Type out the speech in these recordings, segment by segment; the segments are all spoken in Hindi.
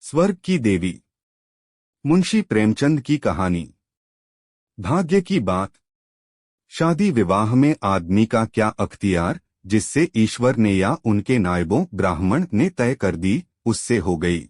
स्वर्ग की देवी। मुंशी प्रेमचंद की कहानी। भाग्य की बात। शादी विवाह में आदमी का क्या अख्तियार, जिससे ईश्वर ने या उनके नायबों ब्राह्मण ने तय कर दी, उससे हो गई।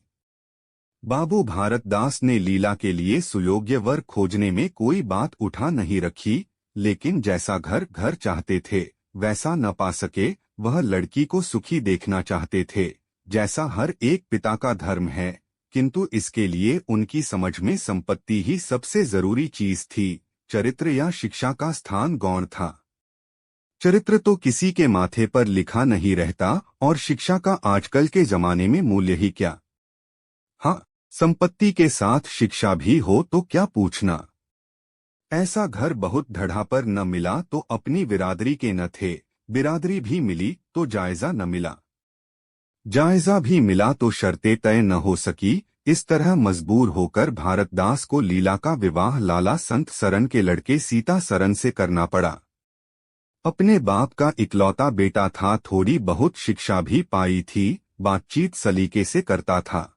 बाबू भारतदास ने लीला के लिए सुयोग्य वर खोजने में कोई बात उठा नहीं रखी, लेकिन जैसा घर घर चाहते थे वैसा न पा सके। वह लड़की को सुखी देखना चाहते थे, जैसा हर एक पिता का धर्म है, किंतु इसके लिए उनकी समझ में संपत्ति ही सबसे जरूरी चीज थी। चरित्र या शिक्षा का स्थान गौण था। चरित्र तो किसी के माथे पर लिखा नहीं रहता, और शिक्षा का आजकल के जमाने में मूल्य ही क्या। हाँ, संपत्ति के साथ शिक्षा भी हो तो क्या पूछना। ऐसा घर बहुत धड़ा पर न मिला तो अपनी बिरादरी के न थे, बिरादरी भी मिली तो जायजा न मिला, जायजा भी मिला तो शर्तें तय न हो सकी। इस तरह मजबूर होकर भारतदास को लीला का विवाह लाला संत सरन के लड़के सीता सरन से करना पड़ा। अपने बाप का इकलौता बेटा था, थोड़ी बहुत शिक्षा भी पाई थी, बातचीत सलीके से करता था,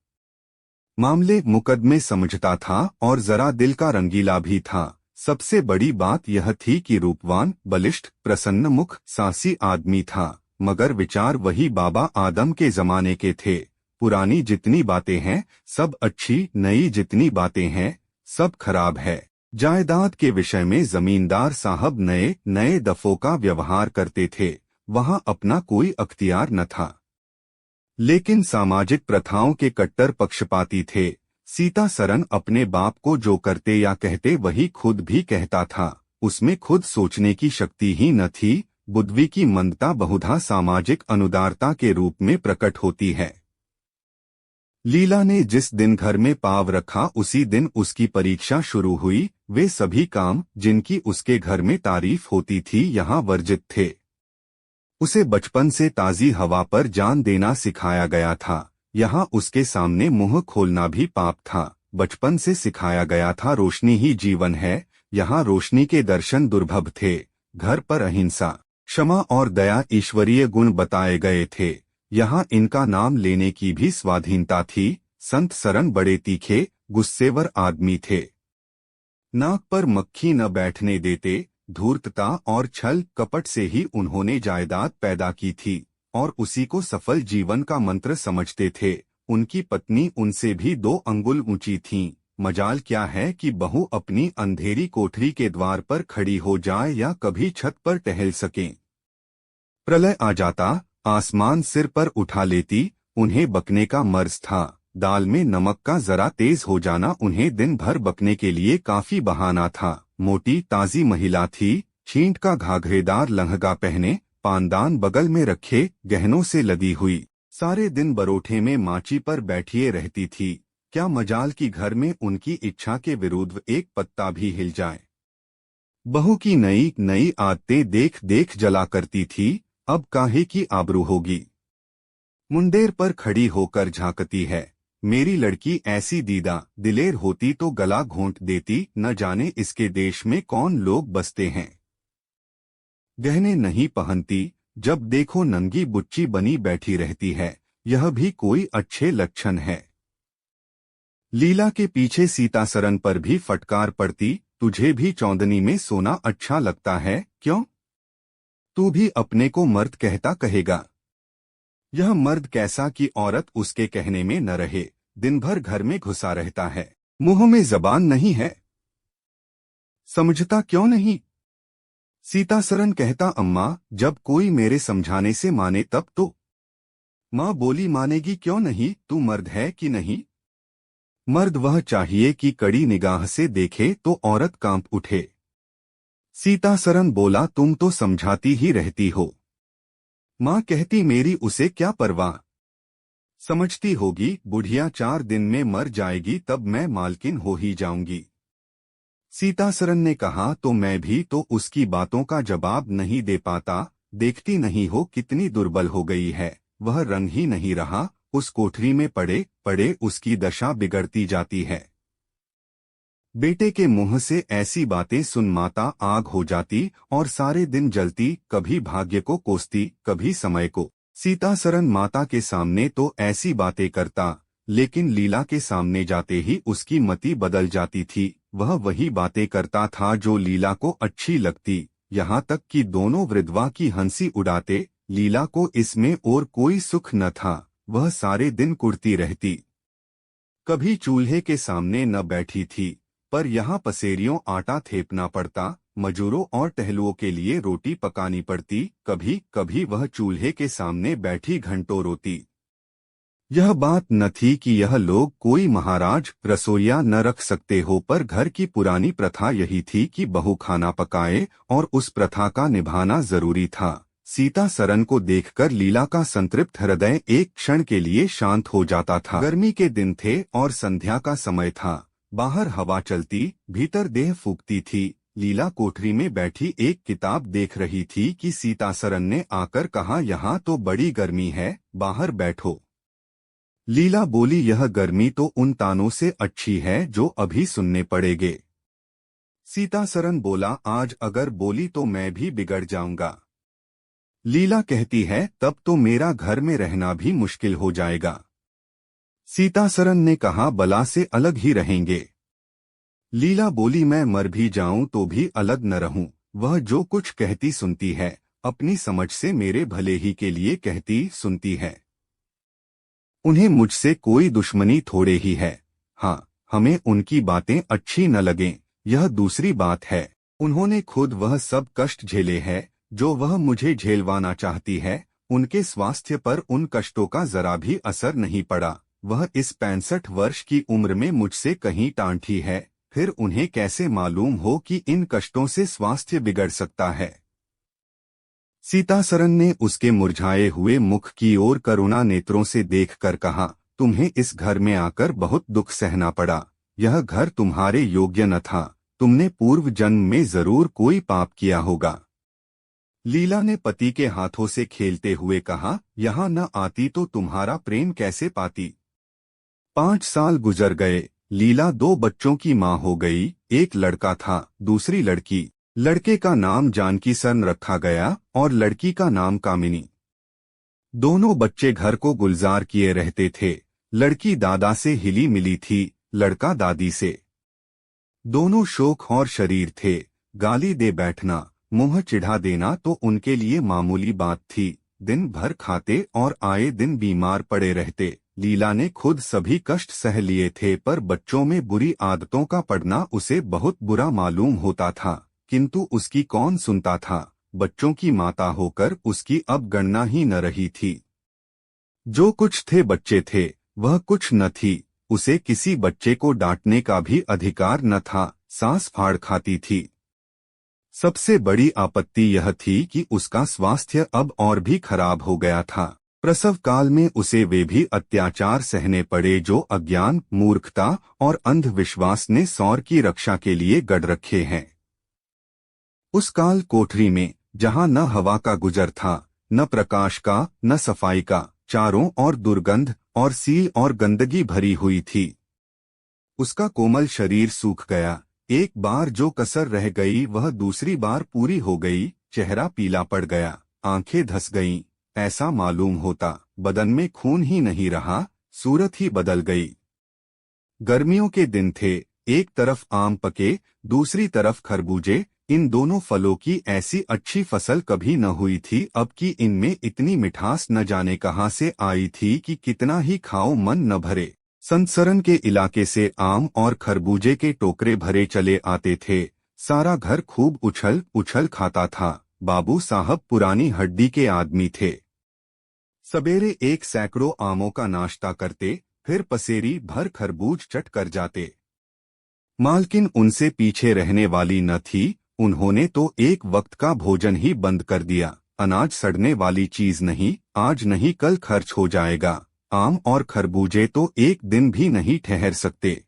मामले मुकदमे समझता था और जरा दिल का रंगीला भी था। सबसे बड़ी बात यह थी कि रूपवान, बलिष्ठ, प्रसन्न मुख, साहसी आदमी था, मगर विचार वही बाबा आदम के जमाने के थे। पुरानी जितनी बातें हैं सब अच्छी, नई जितनी बातें हैं सब खराब है। जायदाद के विषय में जमींदार साहब नए नए दफों का व्यवहार करते थे, वहां अपना कोई अख्तियार न था, लेकिन सामाजिक प्रथाओं के कट्टर पक्षपाती थे। सीता सरन अपने बाप को जो करते या कहते वही खुद भी कहता था, उसमें खुद सोचने की शक्ति ही न थी। बुद्धि की मंदता बहुधा सामाजिक अनुदारता के रूप में प्रकट होती है। लीला ने जिस दिन घर में पांव रखा उसी दिन उसकी परीक्षा शुरू हुई। वे सभी काम जिनकी उसके घर में तारीफ होती थी यहाँ वर्जित थे। उसे बचपन से ताजी हवा पर जान देना सिखाया गया था, यहाँ उसके सामने मुंह खोलना भी पाप था। बचपन से सिखाया गया था रोशनी ही जीवन है, यहाँ रोशनी के दर्शन दुर्लभ थे। घर पर अहिंसा, क्षमा और दया ईश्वरीय गुण बताए गए थे, यहाँ इनका नाम लेने की भी स्वाधीनता थी। संत सरन बड़े तीखे गुस्सेवर आदमी थे, नाक पर मक्खी न बैठने देते। धूर्तता और छल कपट से ही उन्होंने जायदाद पैदा की थी और उसी को सफल जीवन का मंत्र समझते थे। उनकी पत्नी उनसे भी 2 अंगुल ऊंची थीं। मजाल क्या है कि बहू अपनी अंधेरी कोठरी के द्वार पर खड़ी हो जाए या कभी छत पर टहल सकें। प्रलय आ जाता, आसमान सिर पर उठा लेती। उन्हें बकने का मर्ज था, दाल में नमक का जरा तेज हो जाना उन्हें दिन भर बकने के लिए काफी बहाना था। मोटी ताजी महिला थी, छींट का घाघरेदार लहंगा पहने, पानदान बगल में रखे, गहनों से लदी हुई, सारे दिन बरोठे में माची पर बैठिए रहती थी। क्या मजाल की घर में उनकी इच्छा के विरुद्ध एक पत्ता भी हिल जाए। बहू की नई नई आदतें देख देख जला करती थी, अब काहे की आबरू होगी। मुंडेर पर खड़ी होकर झांकती है, मेरी लड़की ऐसी दीदा दिलेर होती तो गला घोंट देती, न जाने इसके देश में कौन लोग बसते हैं। गहने नहीं पहनती, जब देखो नंगी बुच्ची बनी बैठी रहती है, यह भी कोई अच्छे लक्षण है। लीला के पीछे सीता सरन पर भी फटकार पड़ती, तुझे भी चौंदनी में सोना अच्छा लगता है क्यों? तू भी अपने को मर्द कहता कहेगा। यह मर्द कैसा कि औरत उसके कहने में न रहे, दिन भर घर में घुसा रहता है, मुंह में जबान नहीं है। समझता क्यों नहीं? सीता सरन कहता, अम्मा जब कोई मेरे समझाने से माने तब तो। माँ बोली, मानेगी क्यों नहीं, तू मर्द है कि नहीं? मर्द वह चाहिए कि कड़ी निगाह से देखे तो औरत कांप उठे। सीता सरन बोला, तुम तो समझाती ही रहती हो। माँ कहती, मेरी उसे क्या परवाह, समझती होगी बुढ़िया 4 दिन में मर जाएगी तब मैं मालकिन हो ही जाऊंगी। सीता सरन ने कहा, तो मैं भी तो उसकी बातों का जवाब नहीं दे पाता, देखती नहीं हो कितनी दुर्बल हो गई है, वह रंग ही नहीं रहा, उस कोठरी में पड़े पड़े उसकी दशा बिगड़ती जाती है। बेटे के मुंह से ऐसी बातें सुन माता आग हो जाती और सारे दिन जलती, कभी भाग्य को कोसती, कभी समय को। सीता सरन माता के सामने तो ऐसी बातें करता, लेकिन लीला के सामने जाते ही उसकी मति बदल जाती थी। वह वही बातें करता था जो लीला को अच्छी लगती, यहाँ तक कि दोनों वृद्धवा की हंसी उड़ाते। लीला को इसमें और कोई सुख न था। वह सारे दिन कुढ़ती रहती, कभी चूल्हे के सामने न बैठी थी, पर यहाँ पसेरियों आटा थेपना पड़ता, मजूरों और टहलुओं के लिए रोटी पकानी पड़ती। कभी कभी वह चूल्हे के सामने बैठी घंटों रोती। यह बात न थी कि यह लोग कोई महाराज रसोइया न रख सकते हो, पर घर की पुरानी प्रथा यही थी कि बहू खाना पकाए और उस प्रथा का निभाना जरूरी था। सीता सरन को देखकर लीला का संतृप्त हृदय एक क्षण के लिए शांत हो जाता था। गर्मी के दिन थे और संध्या का समय था। बाहर हवा चलती, भीतर देह फूकती थी। लीला कोठरी में बैठी एक किताब देख रही थी कि सीता सरन ने आकर कहा, यहाँ तो बड़ी गर्मी है, बाहर बैठो। लीला बोली, यह गर्मी तो उन तानों से अच्छी है जो अभी सुनने पड़ेगे। सीता सरन बोला, आज अगर बोली तो मैं भी बिगड़ जाऊंगा। लीला कहती है, तब तो मेरा घर में रहना भी मुश्किल हो जाएगा। सीता सरन ने कहा, बला से अलग ही रहेंगे। लीला बोली, मैं मर भी जाऊं तो भी अलग न रहूं। वह जो कुछ कहती सुनती है, अपनी समझ से मेरे भले ही के लिए कहती सुनती है। उन्हें मुझसे कोई दुश्मनी थोड़े ही है। हाँ, हमें उनकी बातें अच्छी न लगें, यह दूसरी बात है। उन्होंने खुद वह सब कष्ट झेले हैं जो वह मुझे झेलवाना चाहती है। उनके स्वास्थ्य पर उन कष्टों का जरा भी असर नहीं पड़ा। वह इस 65 वर्ष की उम्र में मुझसे कहीं टांठी है, फिर उन्हें कैसे मालूम हो कि इन कष्टों से स्वास्थ्य बिगड़ सकता है। सीता सरन ने उसके मुरझाए हुए मुख की ओर करुणा नेत्रों से देखकर कहा, तुम्हें इस घर में आकर बहुत दुख सहना पड़ा। यह घर तुम्हारे योग्य न था। तुमने पूर्व जन्म में जरूर कोई पाप किया होगा। लीला ने पति के हाथों से खेलते हुए कहा, यहाँ न आती तो तुम्हारा प्रेम कैसे पाती। 5 साल गुजर गए। लीला 2 बच्चों की माँ हो गई। एक लड़का था, दूसरी लड़की। लड़के का नाम जानकी सरन रखा गया और लड़की का नाम कामिनी। दोनों बच्चे घर को गुलजार किए रहते थे। लड़की दादा से हिली मिली थी, लड़का दादी से। दोनों शोक और शरीर थे। गाली दे बैठना, मुंह चिढ़ा देना तो उनके लिए मामूली बात थी। दिन भर खाते और आए दिन बीमार पड़े रहते। लीला ने खुद सभी कष्ट सह लिए थे, पर बच्चों में बुरी आदतों का पड़ना उसे बहुत बुरा मालूम होता था, किंतु उसकी कौन सुनता था। बच्चों की माता होकर उसकी अब गणना ही न रही थी। जो कुछ थे बच्चे थे, वह कुछ न थी। उसे किसी बच्चे को डांटने का भी अधिकार न था। सांस फाड़ खाती थी। सबसे बड़ी आपत्ति यह थी कि उसका स्वास्थ्य अब और भी खराब हो गया था। प्रसव काल में उसे वे भी अत्याचार सहने पड़े जो अज्ञान, मूर्खता और अंधविश्वास ने सौर की रक्षा के लिए गढ़ रखे हैं। उस काल कोठरी में, जहाँ न हवा का गुजर था, न प्रकाश का, न सफाई का, चारों ओर दुर्गंध और सील और गंदगी भरी हुई थी। उसका कोमल शरीर सूख गया। एक बार जो कसर रह गई वह दूसरी बार पूरी हो गई। चेहरा पीला पड़ गया, आंखें धस गईं। ऐसा मालूम होता बदन में खून ही नहीं रहा, सूरत ही बदल गई। गर्मियों के दिन थे। एक तरफ आम पके, दूसरी तरफ खरबूजे। इन दोनों फलों की ऐसी अच्छी फसल कभी न हुई थी। अब की इनमें इतनी मिठास न जाने कहाँ से आई थी कि कितना ही खाओ मन न भरे। संतसरन के इलाके से आम और खरबूजे के टोकरे भरे चले आते थे। सारा घर खूब उछल उछल खाता था। बाबू साहब पुरानी हड्डी के आदमी थे। सवेरे 1 सैकड़ों आमों का नाश्ता करते, फिर पसेरी भर खरबूज चट कर जाते। मालकिन उनसे पीछे रहने वाली न थी। उन्होंने तो एक वक्त का भोजन ही बंद कर दिया। अनाज सड़ने वाली चीज नहीं, आज नहीं कल खर्च हो जाएगा। आम और खरबूजे तो एक दिन भी नहीं ठहर सकते।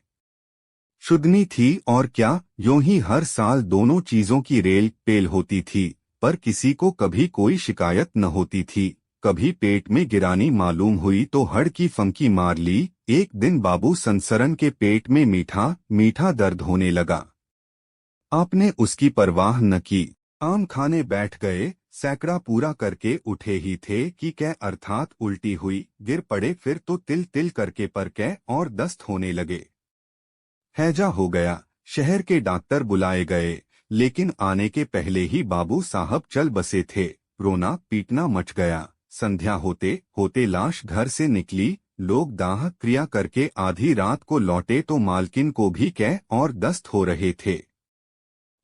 शुद्धनी थी और क्या, यूं ही हर साल दोनों चीजों की रेल पेल होती थी, पर किसी को कभी कोई शिकायत न होती थी। कभी पेट में गिरानी मालूम हुई तो हड़ की फंकी मार ली। एक दिन बाबू संतसरन के पेट में मीठा मीठा दर्द होने लगा। आपने उसकी परवाह न की। आम खाने बैठ गए। सैकड़ा पूरा करके उठे ही थे कि कै अर्थात उल्टी हुई, गिर पड़े। फिर तो तिल तिल करके पर कै और दस्त होने लगे। हैजा हो गया। शहर के डॉक्टर बुलाए गए, लेकिन आने के पहले ही बाबू साहब चल बसे थे। रोना पीटना मच गया। संध्या होते होते लाश घर से निकली। लोग दाह क्रिया करके आधी रात को लौटे तो मालकिन को भी कै और दस्त हो रहे थे।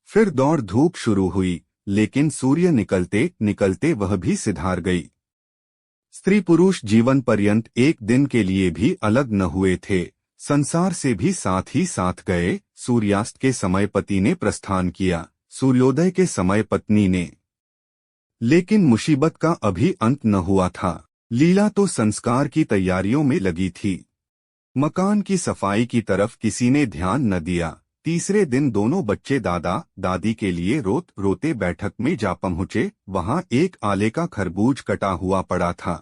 फिर दौड़ धूप शुरू हुई, लेकिन सूर्य निकलते निकलते वह भी सिधार गई। स्त्री पुरुष जीवन पर्यंत एक दिन के लिए भी अलग न हुए थे। संसार से भी साथ ही साथ गए। सूर्यास्त के समय पति ने प्रस्थान किया, सूर्योदय के समय पत्नी ने। लेकिन मुसीबत का अभी अंत न हुआ था। लीला तो संस्कार की तैयारियों में लगी थी। मकान की सफाई की तरफ किसी ने ध्यान न दिया। तीसरे दिन दोनों बच्चे दादा दादी के लिए रोते बैठक में जा पहुंचे। वहां एक आले का खरबूज कटा हुआ पड़ा था।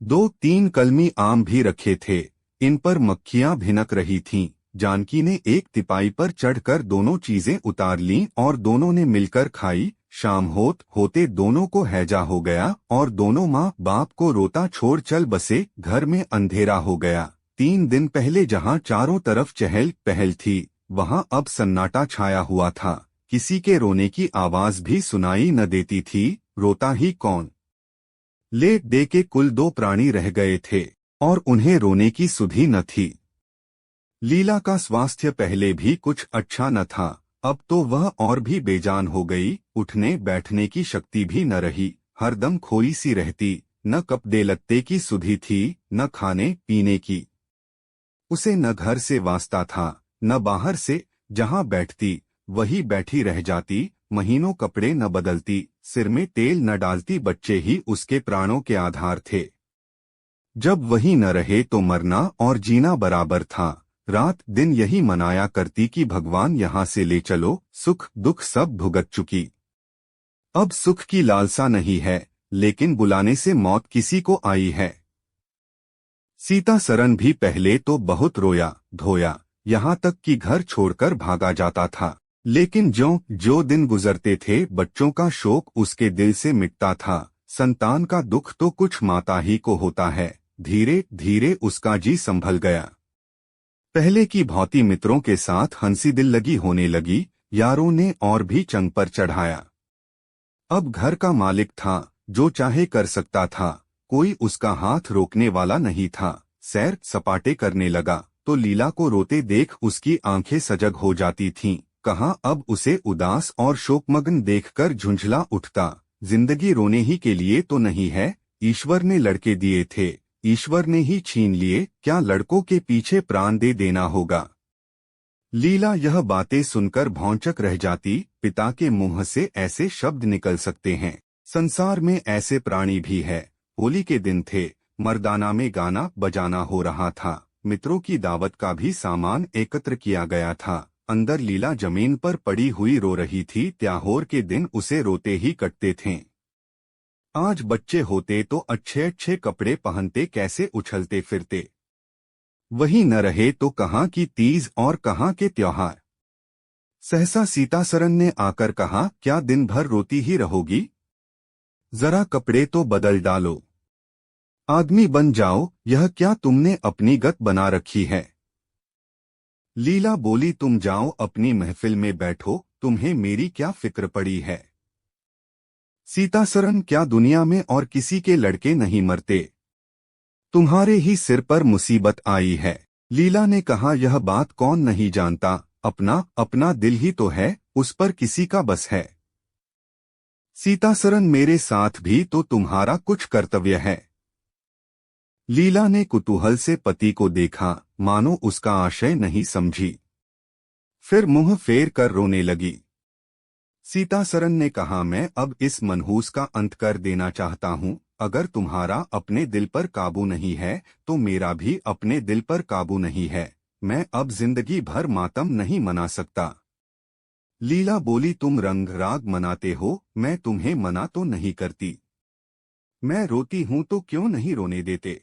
2-3 कलमी आम भी रखे थे। इन पर मक्खियां भिनक रही थीं। जानकी ने एक तिपाई पर चढ़कर दोनों चीजें उतार लीं और दोनों ने मिलकर खाई। शाम होते दोनों को हैजा हो गया और दोनों माँ बाप को रोता छोड़ चल बसे। घर में अंधेरा हो गया। 3 दिन पहले जहाँ चारों तरफ चहल पहल थी, वहाँ अब सन्नाटा छाया हुआ था। किसी के रोने की आवाज भी सुनाई न देती थी। रोता ही कौन? लेट दे के कुल 2 प्राणी रह गए थे और उन्हें रोने की सुधि न थी। लीला का स्वास्थ्य पहले भी कुछ अच्छा न था, अब तो वह और भी बेजान हो गई। उठने बैठने की शक्ति भी न रही। हरदम खोई सी रहती। न कपड़े लत्ते की सुधि थी, न खाने पीने की। उसे न घर से वास्ता था, न बाहर से। जहाँ बैठती वही बैठी रह जाती। महीनों कपड़े न बदलती, सिर में तेल न डालती। बच्चे ही उसके प्राणों के आधार थे। जब वही न रहे तो मरना और जीना बराबर था। रात दिन यही मनाया करती कि भगवान यहाँ से ले चलो। सुख दुख सब भुगत चुकी, अब सुख की लालसा नहीं है। लेकिन बुलाने से मौत किसी को आई है। सीता सरन भी पहले तो बहुत रोया धोया, यहाँ तक कि घर छोड़कर भागा जाता था। लेकिन जो दिन गुजरते थे, बच्चों का शोक उसके दिल से मिटता था। संतान का दुख तो कुछ माता ही को होता है। धीरे धीरे उसका जी संभल गया। पहले की भांति मित्रों के साथ हंसी दिल लगी होने लगी। यारों ने और भी चंग पर चढ़ाया। अब घर का मालिक था, जो चाहे कर सकता था। कोई उसका हाथ रोकने वाला नहीं था। सैर सपाटे करने लगा तो लीला को रोते देख उसकी आंखें सजग हो जाती थीं। कहाँ अब उसे उदास और शोकमग्न देखकर झुंझला उठता। जिंदगी रोने ही के लिए तो नहीं है। ईश्वर ने लड़के दिए थे, ईश्वर ने ही छीन लिए। क्या लड़कों के पीछे प्राण दे देना होगा? लीला यह बातें सुनकर भौंचक रह जाती। पिता के मुंह से ऐसे शब्द निकल सकते हैं? संसार में ऐसे प्राणी भी है। होली के दिन थे, मर्दाना में गाना बजाना हो रहा था। मित्रों की दावत का भी सामान एकत्र किया गया था। अंदर लीला जमीन पर पड़ी हुई रो रही थी। त्योहार के दिन उसे रोते ही कटते थे। आज बच्चे होते तो अच्छे अच्छे कपड़े पहनते, कैसे उछलते फिरते। वही न रहे तो कहाँ की तीज और कहाँ के त्योहार। सहसा सीता सरन ने आकर कहा, क्या दिन भर रोती ही रहोगी? जरा कपड़े तो बदल डालो, आदमी बन जाओ। यह क्या तुमने अपनी गत बना रखी है? लीला बोली, तुम जाओ अपनी महफिल में बैठो, तुम्हें मेरी क्या फिक्र पड़ी है? सीता सरन, क्या दुनिया में और किसी के लड़के नहीं मरते? तुम्हारे ही सिर पर मुसीबत आई है। लीला ने कहा, यह बात कौन नहीं जानता। अपना अपना दिल ही तो है, उस पर किसी का बस है। सीता सरन, मेरे साथ भी तो तुम्हारा कुछ कर्तव्य है। लीला ने कुतूहल से पति को देखा, मानो उसका आशय नहीं समझी। फिर मुंह फेर कर रोने लगी। सीता सरन ने कहा, मैं अब इस मनहूस का अंत कर देना चाहता हूँ। अगर तुम्हारा अपने दिल पर काबू नहीं है तो मेरा भी अपने दिल पर काबू नहीं है। मैं अब जिंदगी भर मातम नहीं मना सकता। लीला बोली, तुम रंग राग मनाते हो, मैं तुम्हें मना तो नहीं करती। मैं रोती हूं तो क्यों नहीं रोने देते?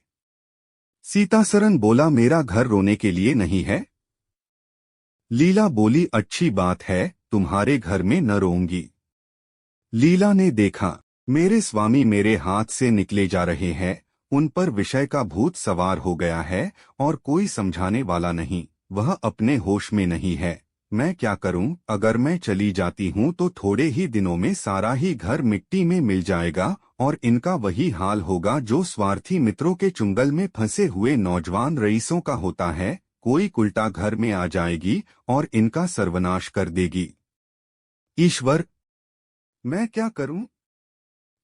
सीता सरन बोला, मेरा घर रोने के लिए नहीं है। लीला बोली, अच्छी बात है, तुम्हारे घर में न रोऊंगी। लीला ने देखा मेरे स्वामी मेरे हाथ से निकले जा रहे हैं, उन पर विषय का भूत सवार हो गया है और कोई समझाने वाला नहीं, वह अपने होश में नहीं है। मैं क्या करूं? अगर मैं चली जाती हूं तो थोड़े ही दिनों में सारा ही घर मिट्टी में मिल जाएगा और इनका वही हाल होगा जो स्वार्थी मित्रों के चुंगल में फंसे हुए नौजवान रईसों का होता है। कोई उल्टा घर में आ जाएगी और इनका सर्वनाश कर देगी। ईश्वर, मैं क्या करूं?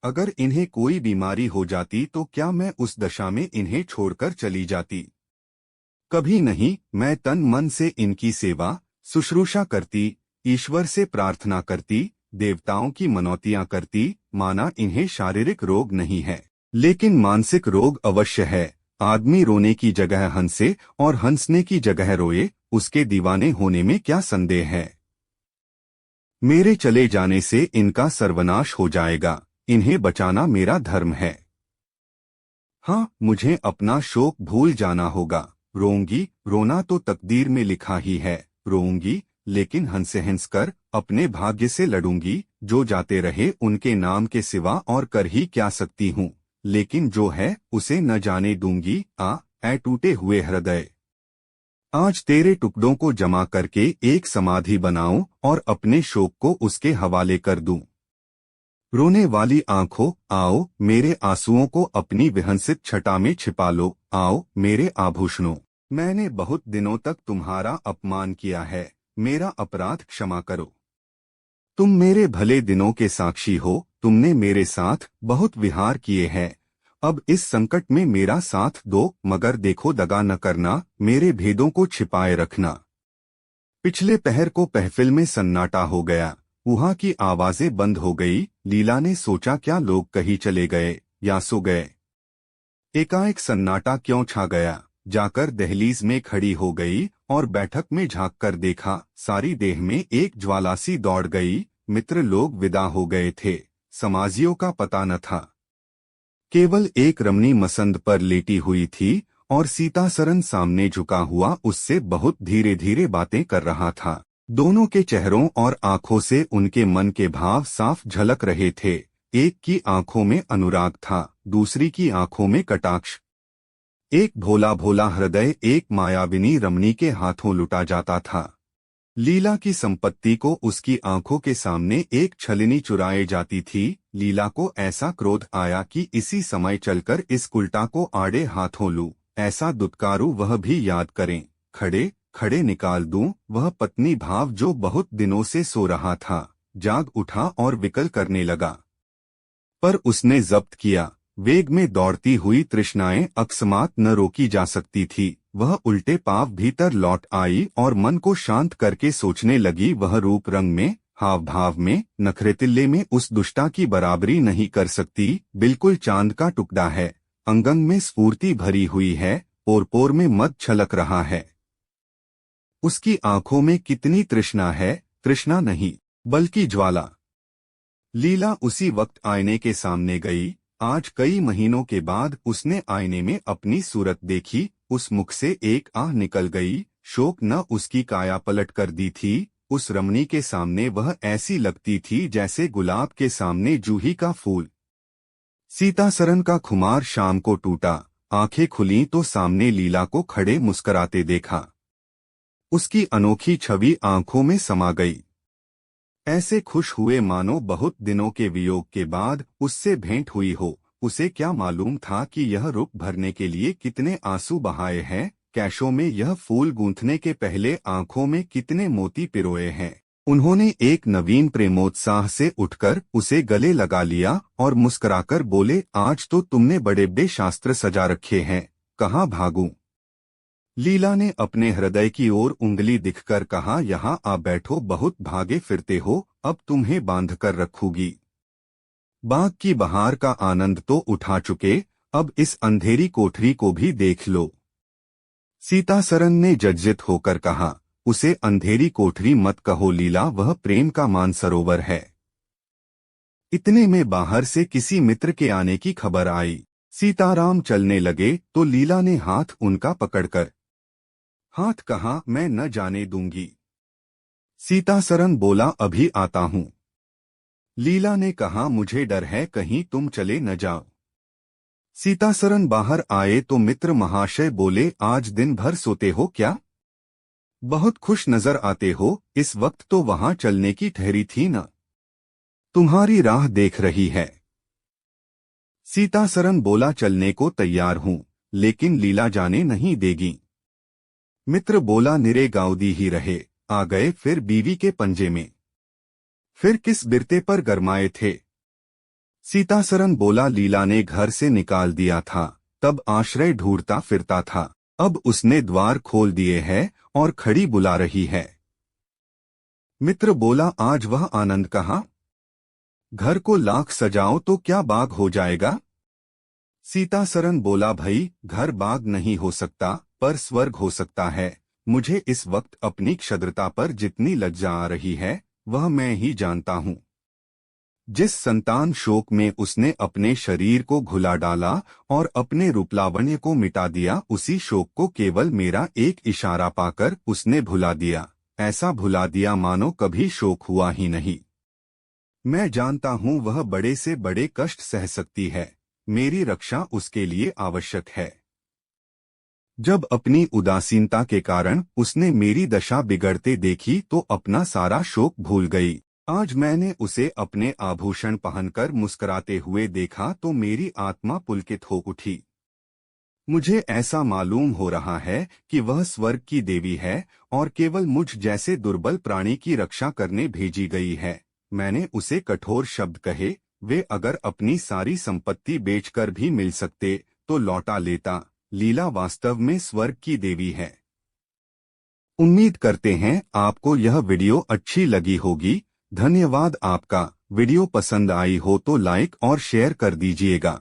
अगर इन्हें कोई बीमारी हो जाती तो क्या मैं उस दशा में इन्हें छोड़कर चली जाती? कभी नहीं। मैं तन मन से इनकी सेवा शुश्रूषा करती, ईश्वर से प्रार्थना करती, देवताओं की मनौतियां करती, माना इन्हें शारीरिक रोग नहीं है लेकिन मानसिक रोग अवश्य है। आदमी रोने की जगह हंसे और हंसने की जगह रोए, उसके दीवाने होने में क्या संदेह है। मेरे चले जाने से इनका सर्वनाश हो जाएगा, इन्हें बचाना मेरा धर्म है। हाँ, मुझे अपना शोक भूल जाना होगा। रोऊंगी, रोना तो तकदीर में लिखा ही है, रोऊंगी लेकिन हंसे हंस कर अपने भाग्य से लड़ूंगी। जो जाते रहे उनके नाम के सिवा और कर ही क्या सकती हूँ, लेकिन जो है उसे न जाने दूंगी। ऐ टूटे हुए हृदय, आज तेरे टुकड़ों को जमा करके एक समाधि बनाऊं और अपने शोक को उसके हवाले कर दूं। रोने वाली आंखों, आओ मेरे आंसुओं को अपनी विहंसित छटा में छिपा लो। आओ मेरे आभूषणों, मैंने बहुत दिनों तक तुम्हारा अपमान किया है, मेरा अपराध क्षमा करो। तुम मेरे भले दिनों के साक्षी हो, तुमने मेरे साथ बहुत विहार किए हैं। अब इस संकट में मेरा साथ दो, मगर देखो दगा न करना, मेरे भेदों को छिपाए रखना। पिछले पहर को महफिल में सन्नाटा हो गया, वहां की आवाजें बंद हो गई। लीला ने सोचा क्या लोग कहीं चले गए या सो गए। एकाएक सन्नाटा क्यों छा गया। जाकर दहलीज में खड़ी हो गई और बैठक में झांक कर देखा, सारी देह में एक ज्वाला सी दौड़ गई। मित्र लोग विदा हो गए थे, समाजियों का पता न था। केवल एक रमणी मसंद पर लेटी हुई थी और सीतासरन सामने झुका हुआ उससे बहुत धीरे धीरे बातें कर रहा था। दोनों के चेहरों और आंखों से उनके मन के भाव साफ झलक रहे थे। एक की आंखों में अनुराग था, दूसरी की आंखों में कटाक्ष। एक भोला भोला हृदय एक मायाविनी रमणी के हाथों लुटा जाता था। लीला की संपत्ति को उसकी आंखों के सामने एक छलनी चुराए जाती थी। लीला को ऐसा क्रोध आया कि इसी समय चलकर इस उल्टा को आड़े हाथों लूं, ऐसा दुत्कारू वह भी याद करें, खड़े खड़े निकाल दूं। वह पत्नी भाव जो बहुत दिनों से सो रहा था, जाग उठा और विकल करने लगा, पर उसने जब्त किया। वेग में दौड़ती हुई तृष्णाएं अकस्मात न रोकी जा सकती थी। वह उल्टे पाव भीतर लौट आई और मन को शांत करके सोचने लगी, वह रूप रंग में, हाव भाव में, नखरेतिल्ले में उस दुष्टा की बराबरी नहीं कर सकती। बिल्कुल चांद का टुकड़ा है, अंगंग में स्फूर्ति भरी हुई है, पोर पोर में मद छलक रहा है। उसकी आंखों में कितनी तृष्णा है, तृष्णा नहीं बल्कि ज्वाला। लीला उसी वक्त आईने के सामने गई। आज कई महीनों के बाद उसने आईने में अपनी सूरत देखी। उस मुख से एक आह निकल गई। शोक न उसकी काया पलट कर दी थी। उस रमणी के सामने वह ऐसी लगती थी जैसे गुलाब के सामने जूही का फूल। सीतासरन का खुमार शाम को टूटा। आंखें खुली तो सामने लीला को खड़े मुस्कराते देखा। उसकी अनोखी छवि आंखों में समा गई। ऐसे खुश हुए मानो बहुत दिनों के वियोग के बाद उससे भेंट हुई हो। उसे क्या मालूम था कि यह रुख भरने के लिए कितने आंसू बहाए हैं, कैशों में यह फूल गूंथने के पहले आंखों में कितने मोती पिरोए हैं। उन्होंने एक नवीन प्रेमोत्साह से उठकर उसे गले लगा लिया और मुस्कुराकर बोले, आज तो तुमने बड़े बड़े शास्त्र सजा रखे हैं, कहाँ भागूं। लीला ने अपने हृदय की ओर उंगली दिखकर कहा, यहाँ आ बैठो, बहुत भागे फिरते हो, अब तुम्हें बांध कर रखूंगी। बाग की बहार का आनंद तो उठा चुके, अब इस अंधेरी कोठरी को भी देख लो। सीतासरन ने जज्जित होकर कहा, उसे अंधेरी कोठरी मत कहो लीला, वह प्रेम का मानसरोवर है। इतने में बाहर से किसी मित्र के आने की खबर आई। सीताराम चलने लगे तो लीला ने हाथ उनका पकड़कर, हाथ कहा, मैं न जाने दूंगी। सीतासरन बोला, अभी आता हूं। लीला ने कहा, मुझे डर है कहीं तुम चले न जाओ। सीतासरन बाहर आए तो मित्र महाशय बोले, आज दिन भर सोते हो क्या? बहुत खुश नजर आते हो, इस वक्त तो वहां चलने की ठहरी थी न। तुम्हारी राह देख रही है। सीतासरन बोला, चलने को तैयार हूं, लेकिन लीला जाने नहीं देगी। मित्र बोला, निरे गाउदी ही रहे, आ गए फिर बीवी के पंजे में। फिर किस बिरते पर गरमाए थे? सीतासरन बोला, लीला ने घर से निकाल दिया था, तब आश्रय ढूंढता फिरता था। अब उसने द्वार खोल दिए हैं और खड़ी बुला रही है। मित्र बोला, आज वह आनंद कहाँ? घर को लाख सजाओ तो क्या बाग हो जाएगा? सीतासरन बोला, भई घर बाग नहीं हो सकता, पर स्वर्ग हो सकता है। मुझे इस वक्त अपनी क्षुद्रता पर जितनी लज्जा आ रही है, वह मैं ही जानता हूँ। जिस संतान शोक में उसने अपने शरीर को घुला डाला और अपने रूपलावण्य को मिटा दिया, उसी शोक को केवल मेरा एक इशारा पाकर उसने भुला दिया। ऐसा भुला दिया मानो कभी शोक हुआ ही नहीं। मैं जानता हूँ वह बड़े से बड़े कष्ट सह सकती है। मेरी रक्षा उसके लिए आवश्यक है। जब अपनी उदासीनता के कारण उसने मेरी दशा बिगड़ते देखी तो अपना सारा शोक भूल गई। आज मैंने उसे अपने आभूषण पहनकर मुस्कुराते हुए देखा तो मेरी आत्मा पुलकित हो उठी। मुझे ऐसा मालूम हो रहा है कि वह स्वर्ग की देवी है और केवल मुझ जैसे दुर्बल प्राणी की रक्षा करने भेजी गई है। मैंने उसे कठोर शब्द कहे, वे अगर अपनी सारी संपत्ति बेचकर भी मिल सकते तो लौटा लेता। लीला वास्तव में स्वर्ग की देवी है। उम्मीद करते हैं आपको यह वीडियो अच्छी लगी होगी। धन्यवाद आपका। वीडियो पसंद आई हो तो लाइक और शेयर कर दीजिएगा।